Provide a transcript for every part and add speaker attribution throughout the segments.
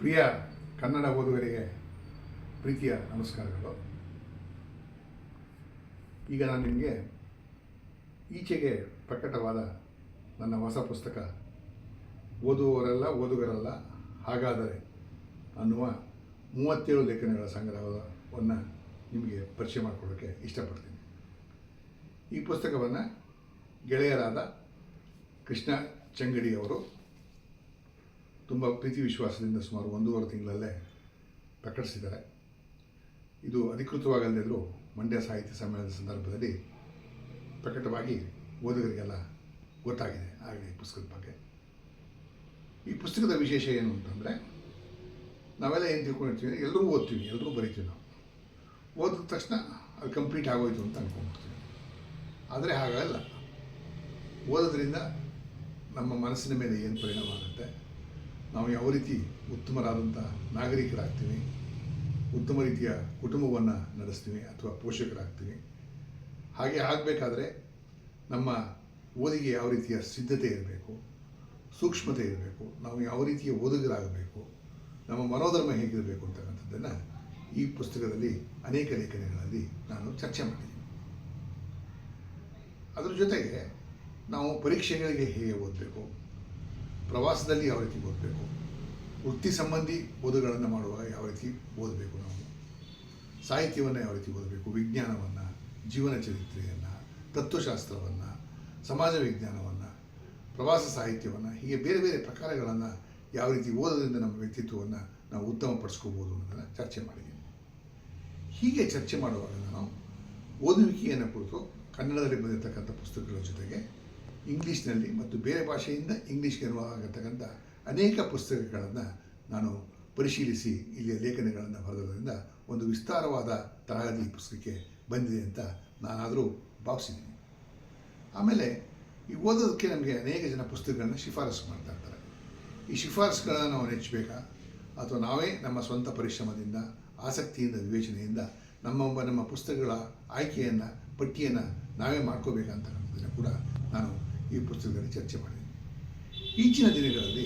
Speaker 1: ಪ್ರಿಯ ಕನ್ನಡ ಓದುಗರಿಗೆ ಪ್ರೀತಿಯ ನಮಸ್ಕಾರಗಳು. ಈಗ ನಾನು ನಿಮಗೆ ಈಚೆಗೆ ಪ್ರಕಟವಾದ ನನ್ನ ಹೊಸ ಪುಸ್ತಕ ಓದುವವರೆಲ್ಲ ಓದುಗರಲ್ಲ ಹಾಗಾದರೆ ಅನ್ನುವ 37 ಲೇಖನಗಳ ಸಂಗ್ರಹವನ್ನು ನಿಮಗೆ ಪರಿಚಯ ಮಾಡಿಕೊಡೋಕ್ಕೆ ಇಷ್ಟಪಡ್ತೀನಿ. ಈ ಪುಸ್ತಕವನ್ನು ಗೆಳೆಯರಾದ ಕೃಷ್ಣ ಚಂಗಡಿಯವರು ತುಂಬ ಪ್ರೀತಿ ವಿಶ್ವಾಸದಿಂದ ಸುಮಾರು 1.5 ತಿಂಗಳಲ್ಲೇ ಪ್ರಕಟಿಸಿದ್ದಾರೆ. ಇದು ಅಧಿಕೃತವಾಗದಿದ್ದರೂ ಮಂಡ್ಯ ಸಾಹಿತ್ಯ ಸಮ್ಮೇಳನದ ಸಂದರ್ಭದಲ್ಲಿ ಪ್ರಕಟವಾಗಿ ಓದುಗರಿಗೆಲ್ಲ ಗೊತ್ತಾಗಿದೆ ಆಗಲಿ ಈ ಪುಸ್ತಕದ ಬಗ್ಗೆ. ಈ ಪುಸ್ತಕದ ವಿಶೇಷ ಏನು ಅಂತಂದರೆ, ನಾವೆಲ್ಲ ಏನು ತಿಳ್ಕೊಂಡಿರ್ತೀವಿ, ಎಲ್ಲರೂ ಓದ್ತೀವಿ, ಎಲ್ಲರೂ ಬರೀತೀವಿ. ನಾವು ಓದಿದ ತಕ್ಷಣ ಅದು ಕಂಪ್ಲೀಟ್ ಆಗೋಯ್ತು ಅಂತ ಅಂದ್ಕೊಂಡ್ಬಿಡ್ತೀವಿ. ಆದರೆ ಹಾಗಲ್ಲ. ಓದೋದ್ರಿಂದ ನಮ್ಮ ಮನಸ್ಸಿನ ಮೇಲೆ ಏನು ಪರಿಣಾಮ ಆಗುತ್ತೆ, ನಾವು ಯಾವ ರೀತಿ ಉತ್ತಮರಾದಂಥ ನಾಗರಿಕರಾಗ್ತೀವಿ, ಉತ್ತಮ ರೀತಿಯ ಕುಟುಂಬವನ್ನು ನಡೆಸ್ತೀವಿ ಅಥವಾ ಪೋಷಕರಾಗ್ತೀವಿ. ಹಾಗೆ ಆಗಬೇಕಾದ್ರೆ ನಮ್ಮ ಓದಿಗೆ ಯಾವ ರೀತಿಯ ಸಿದ್ಧತೆ ಇರಬೇಕು, ಸೂಕ್ಷ್ಮತೆ ಇರಬೇಕು, ನಾವು ಯಾವ ರೀತಿಯ ಓದುಗರಾಗಬೇಕು, ನಮ್ಮ ಮನೋಧರ್ಮ ಹೇಗಿರಬೇಕು ಅಂತಕ್ಕಂಥದ್ದನ್ನು ಈ ಪುಸ್ತಕದಲ್ಲಿ ಅನೇಕ ಲೇಖನಗಳಲ್ಲಿ ನಾನು ಚರ್ಚೆ ಮಾಡಿದ್ದೀನಿ. ಅದರ ಜೊತೆಗೆ ನಾವು ಪರೀಕ್ಷೆಗಳಿಗೆ ಹೇಗೆ ಓದಬೇಕು, ಪ್ರವಾಸದಲ್ಲಿ ಯಾವ ರೀತಿ ಓದಬೇಕು, ವೃತ್ತಿ ಸಂಬಂಧಿ ಓದುಗಳನ್ನು ಮಾಡುವಾಗ ಯಾವ ರೀತಿ ಓದಬೇಕು, ನಾವು ಸಾಹಿತ್ಯವನ್ನು ಯಾವ ರೀತಿ ಓದಬೇಕು, ವಿಜ್ಞಾನವನ್ನು, ಜೀವನ ಚರಿತ್ರೆಯನ್ನು, ತತ್ವಶಾಸ್ತ್ರವನ್ನು, ಸಮಾಜ ವಿಜ್ಞಾನವನ್ನು, ಪ್ರವಾಸ ಸಾಹಿತ್ಯವನ್ನು, ಹೀಗೆ ಬೇರೆ ಬೇರೆ ಪ್ರಕಾರಗಳನ್ನು ಯಾವ ರೀತಿ ಓದೋದ್ರಿಂದ ನಮ್ಮ ವ್ಯಕ್ತಿತ್ವವನ್ನು ನಾವು ಉತ್ತಮಪಡಿಸ್ಕೋಬೋದು ಅನ್ನೋದನ್ನು ಚರ್ಚೆ ಮಾಡಿದ್ದೀನಿ. ಹೀಗೆ ಚರ್ಚೆ ಮಾಡುವಾಗ ನಾನು ಓದುವಿಕೆಯನ್ನು ಕುರಿತು ಕನ್ನಡದಲ್ಲಿ ಬಂದಿರತಕ್ಕಂಥ ಪುಸ್ತಕಗಳ ಜೊತೆಗೆ ಇಂಗ್ಲೀಷ್ನಲ್ಲಿ ಮತ್ತು ಬೇರೆ ಭಾಷೆಯಿಂದ ಇಂಗ್ಲೀಷ್ಗೆ ಅನುವಾಗತಕ್ಕಂಥ ಅನೇಕ ಪುಸ್ತಕಗಳನ್ನು ನಾನು ಪರಿಶೀಲಿಸಿ ಇಲ್ಲಿಯ ಲೇಖನಗಳನ್ನು ಬರೆದರಿಂದ ಒಂದು ವಿಸ್ತಾರವಾದ ತರಹದ ಈ ಪುಸ್ತಕಕ್ಕೆ ಬಂದಿದೆ ಅಂತ ನಾನಾದರೂ ಭಾವಿಸಿದ್ದೀನಿ. ಆಮೇಲೆ ಈ ಓದೋದಕ್ಕೆ ನಮಗೆ ಅನೇಕ ಜನ ಪುಸ್ತಕಗಳನ್ನ ಶಿಫಾರಸು ಮಾಡ್ತಾ ಇರ್ತಾರೆ. ಈ ಶಿಫಾರಸುಗಳನ್ನು ನಾವು ನೆಚ್ಚಬೇಕಾ ಅಥವಾ ನಾವೇ ನಮ್ಮ ಸ್ವಂತ ಪರಿಶ್ರಮದಿಂದ, ಆಸಕ್ತಿಯಿಂದ, ವಿವೇಚನೆಯಿಂದ ನಮ್ಮ ಪುಸ್ತಕಗಳ ಆಯ್ಕೆಯನ್ನು, ಪಟ್ಟಿಯನ್ನು ನಾವೇ ಮಾಡ್ಕೋಬೇಕಂತಕ್ಕಂಥದ್ದನ್ನು ಕೂಡ ನಾನು ಈ ಪುಸ್ತಕದಲ್ಲಿ ಚರ್ಚೆ ಮಾಡಿದ್ದೀನಿ. ಈಚಿನ ದಿನಗಳಲ್ಲಿ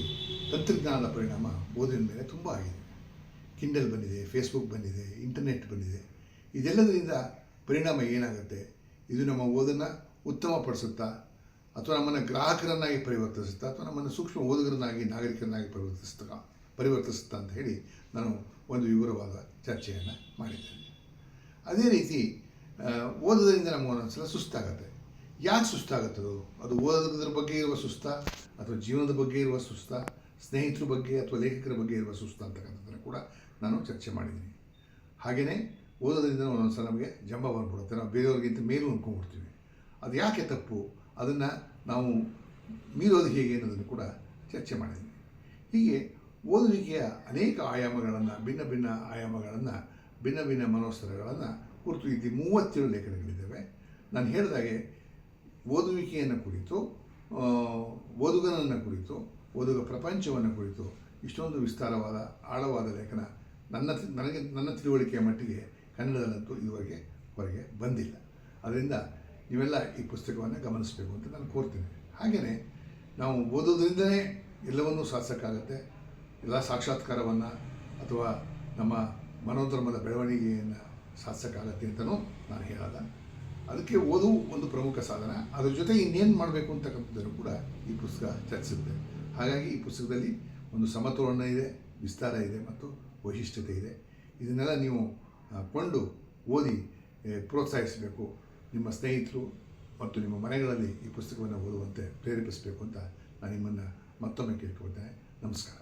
Speaker 1: ತಂತ್ರಜ್ಞಾನದ ಪರಿಣಾಮ ಓದಿನ ಮೇಲೆ ತುಂಬ ಆಗಿದೆ. ಕಿಂಡಲ್ ಬಂದಿದೆ, ಫೇಸ್ಬುಕ್ ಬಂದಿದೆ, ಇಂಟರ್ನೆಟ್ ಬಂದಿದೆ. ಇದೆಲ್ಲದರಿಂದ ಪರಿಣಾಮ ಏನಾಗುತ್ತೆ, ಇದು ನಮ್ಮ ಓದನ್ನು ಉತ್ತಮಪಡಿಸುತ್ತಾ ಅಥವಾ ನಮ್ಮನ್ನು ಗ್ರಾಹಕರನ್ನಾಗಿ ಪರಿವರ್ತಿಸುತ್ತಾ ಅಥವಾ ನಮ್ಮನ್ನು ಸೂಕ್ಷ್ಮ ಓದುಗರನ್ನಾಗಿ, ನಾಗರಿಕರನ್ನಾಗಿ ಪರಿವರ್ತಿಸುತ್ತಾ ಅಂತ ಹೇಳಿ ನಾನು ಒಂದು ವಿವರವಾದ ಚರ್ಚೆಯನ್ನು ಮಾಡಿದ್ದೇನೆ. ಅದೇ ರೀತಿ ಓದೋದ್ರಿಂದ ನಮಗೆ ಒಂದೊಂದು ಸಲ ಸುಸ್ತಾಗುತ್ತೆ. ಯಾಕೆ ಸುಸ್ತಾಗುತ್ತದೋ, ಅದು ಓದೋದ್ರ ಬಗ್ಗೆ ಇರುವ ಸುಸ್ತ ಅಥವಾ ಜೀವನದ ಬಗ್ಗೆ ಇರುವ ಸುಸ್ತ, ಸ್ನೇಹಿತರ ಬಗ್ಗೆ ಅಥವಾ ಲೇಖಕರ ಬಗ್ಗೆ ಇರುವ ಸುಸ್ತ ಅಂತಕ್ಕಂಥದ್ದನ್ನು ಕೂಡ ನಾನು ಚರ್ಚೆ ಮಾಡಿದ್ದೀನಿ. ಹಾಗೆಯೇ ಓದೋದ್ರಿಂದ ಒಂದೊಂದು ಸಲ ನಮಗೆ ಜಂಬ ಬಂದ್ಬಿಡುತ್ತೆ, ನಾವು ಬೇರೆಯವ್ರಿಗಿಂತ ಮೇಲೂ ಅಂದ್ಕೊಂಡ್ಬಿಡ್ತೀವಿ. ಅದು ಯಾಕೆ ತಪ್ಪು, ಅದನ್ನು ನಾವು ಮೀರೋದು ಹೇಗೆ ಅನ್ನೋದನ್ನು ಕೂಡ ಚರ್ಚೆ ಮಾಡಿದ್ದೀನಿ. ಹೀಗೆ ಓದುವಿಕೆಯ ಅನೇಕ ಆಯಾಮಗಳನ್ನು, ಭಿನ್ನ ಭಿನ್ನ ಆಯಾಮಗಳನ್ನು, ಭಿನ್ನ ಭಿನ್ನ ಮನೋಸ್ತರಗಳನ್ನು ಕುರಿತು ಇಲ್ಲಿ 37 ಲೇಖನಗಳಿದ್ದಾವೆ. ನಾನು ಹೇಳಿದಾಗೆ ಓದುವಿಕೆಯನ್ನು ಕುರಿತು, ಓದುಗನನ್ನು ಕುರಿತು, ಓದುಗ ಪ್ರಪಂಚವನ್ನು ಕುರಿತು ಇಷ್ಟೊಂದು ವಿಸ್ತಾರವಾದ ಆಳವಾದ ಲೇಖನ ನನ್ನ ತಿಳುವಳಿಕೆಯ ಮಟ್ಟಿಗೆ ಕನ್ನಡದಲ್ಲಂತೂ ಇದುವರೆಗೆ ಹೊರಗೆ ಬಂದಿಲ್ಲ. ಅದರಿಂದ ನೀವೆಲ್ಲ ಈ ಪುಸ್ತಕವನ್ನು ಗಮನಿಸಬೇಕು ಅಂತ ನಾನು ಕೋರ್ತೀನಿ. ಹಾಗೆಯೇ ನಾವು ಓದೋದ್ರಿಂದಲೇ ಎಲ್ಲವನ್ನೂ ಸಾಧಿಸೋಕ್ಕಾಗತ್ತೆ, ಎಲ್ಲ ಸಾಕ್ಷಾತ್ಕಾರವನ್ನು ಅಥವಾ ನಮ್ಮ ಮನೋಧರ್ಮದ ಬೆಳವಣಿಗೆಯನ್ನು ಸಾಧಿಸೋಕ್ಕಾಗತ್ತೆ ಅಂತಲೂ ನಾನು ಹೇಳಲ್ಲ. ಅದಕ್ಕೆ ಓದು ಒಂದು ಪ್ರಮುಖ ಸಾಧನ. ಅದರ ಜೊತೆ ಇನ್ನೇನು ಮಾಡಬೇಕು ಅಂತಕ್ಕಂಥದ್ದನ್ನು ಕೂಡ ಈ ಪುಸ್ತಕ ಚರ್ಚಿಸುತ್ತೆ. ಹಾಗಾಗಿ ಈ ಪುಸ್ತಕದಲ್ಲಿ ಒಂದು ಸಮತೋಲನ ಇದೆ, ವಿಸ್ತಾರ ಇದೆ ಮತ್ತು ವೈಶಿಷ್ಟ್ಯತೆ ಇದೆ. ಇದನ್ನೆಲ್ಲ ನೀವು ಕೊಂಡು ಓದಿ ಪ್ರೋತ್ಸಾಹಿಸಬೇಕು. ನಿಮ್ಮ ಸ್ನೇಹಿತರು ಮತ್ತು ನಿಮ್ಮ ಮನೆಗಳಲ್ಲಿ ಈ ಪುಸ್ತಕವನ್ನು ಓದುವಂತೆ ಪ್ರೇರೇಪಿಸಬೇಕು ಅಂತ ನಾನು ನಿಮ್ಮನ್ನು ಮತ್ತೊಮ್ಮೆ ಕೇಳ್ಕೊಳ್ತೇನೆ. ನಮಸ್ಕಾರ.